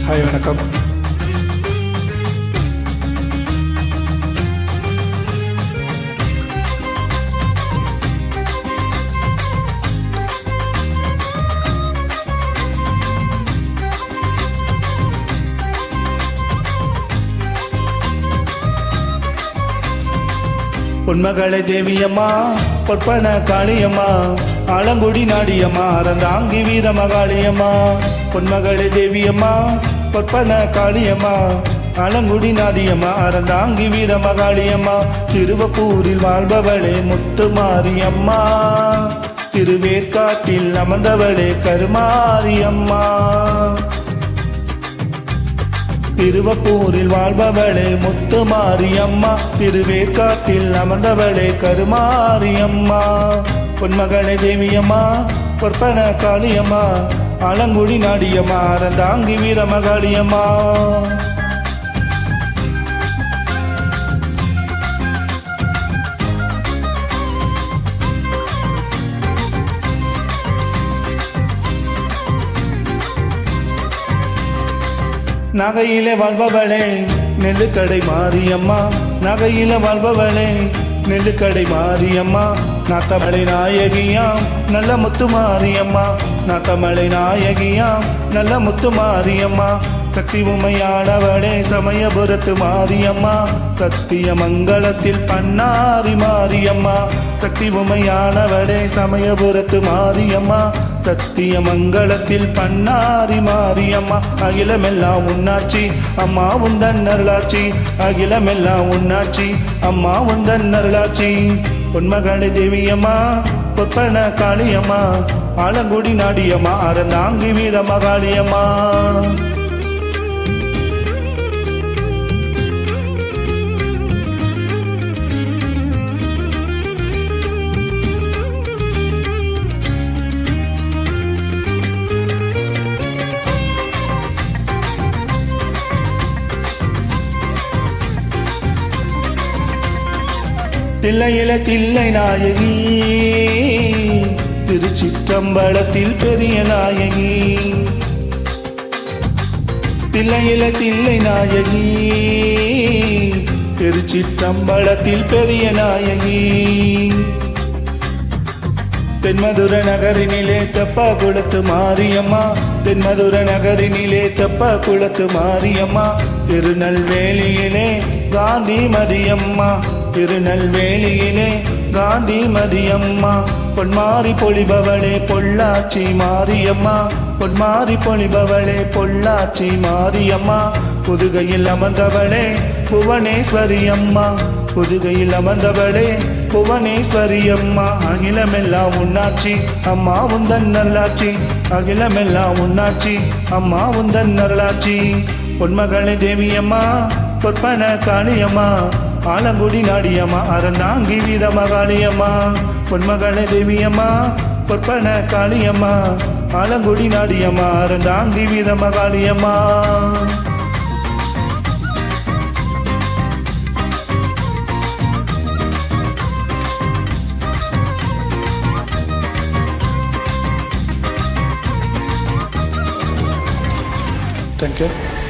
Hi வணக்கம். பொன்மகளே தேவியம்மா, பொற்பன காளியம்மா, ஆலங்குடி நாடியம்மா, அறந்தாங்கி வீர மகாளியம்மா. பொன்மகளே தேவியம்மா, பொற்பன காளியம்மா, ஆலங்குடி நாடியம்மா, அறந்தாங்கி வீர மகாளியம்மா. திருவப்பூரில் வாழ்பவளே முத்துமாரியம்மா, திருவேற்காட்டில் அமர்ந்தவளே கருமாரியம்மா. திருவப்பூரில் வாழ்பவளே முத்துமாரியம்மா, திருவேற்காட்டில் அமர்ந்தவளே கருமாரியம்மா. பொன்மகளே தேவியம்மா, பொற்பன காளியம்மா, ஆலங்குடி நாடியம்மா, அறந்தாங்கி வீர மகாளியம்மா. நகையிலே வாழ்பவளே நெல்லுக்கடை மாரியம்மா, நகையில வாழ்பவளே நெல்லுக்கடை மாரியம்மா. நாட்டமலை நாயகியாம் நல்ல முத்து மாரியம்மா, நாட்டமலை நாயகியாம் நல்ல முத்து மாரியம்மா. சக்தி உமையானவளே சமயபுரத்து மாரியம்மா, சத்திய மங்களத்தில் பண்ணாரி மாரியம்மா. சக்தி உமையானவளே சமயபுரத்து மாரியம்மா, சத்திய மங்களத்தில் பண்ணாரி மாரியம்மா. அகிலமெல்லாம் உன்னாட்சி அம்மா உந்தன் அருளாட்சி, அகிலமெல்லாம் உன்னாட்சி அம்மா உந்தன் அருளாட்சி. பொன்மகளே தேவியம்மா, பொற்பன காளியம்மா, ஆலங்குடி நாடியம்மா, அறந்தாங்கி வீர மகாளியம்மா. தில்லையில தில்லை நாயகி, திருச்சிற்றம்பலத்தில் பெரிய நாயகி. தில்லையில தில்லை நாயகி, திருச்சிற்றம்பலத்தில் பெரிய நாயகி. தென்மதுர நகரினிலே தெப்ப குளத்து மாரியம்மா, தென்மதுர நகரினிலே தெப்ப குளத்து மாரியம்மா. திருநெல்வேலியிலே காந்தி மதியம்மா, திருநெல்வேலியிலே காந்தி மதியம்மா. பொன்மாரி பொழிபவளே பொள்ளாச்சி மாரியம்மா, பொன்மாரி பொழிபவளே பொள்ளாச்சி மாரியம்மா. புதுகையில் அமர்ந்தவளே புவனேஸ்வரி அம்மா, புதுகையில் அமர்ந்தவளே புவனேஸ்வரி அம்மா. அகிலமெல்லாம் உன்னாட்சி அம்மா உந்தன் நல்லாட்சி, அகிலமெல்லாம் உன்னாட்சி அம்மா உந்தன் நல்லாட்சி. பொன்மகளே தேவியம்மா, பொற்பன காளியம்மா, ஆலங்குடி நாடியம்மா, அறந்தாங்கி வீர மகாளியம்மா. பொன்மகளே தேவியம்மா, பொற்பன காளியம்மா, ஆலங்குடி நாடியம்மா, அறந்தாங்கி வீர மகாளியம்மா. Thank you.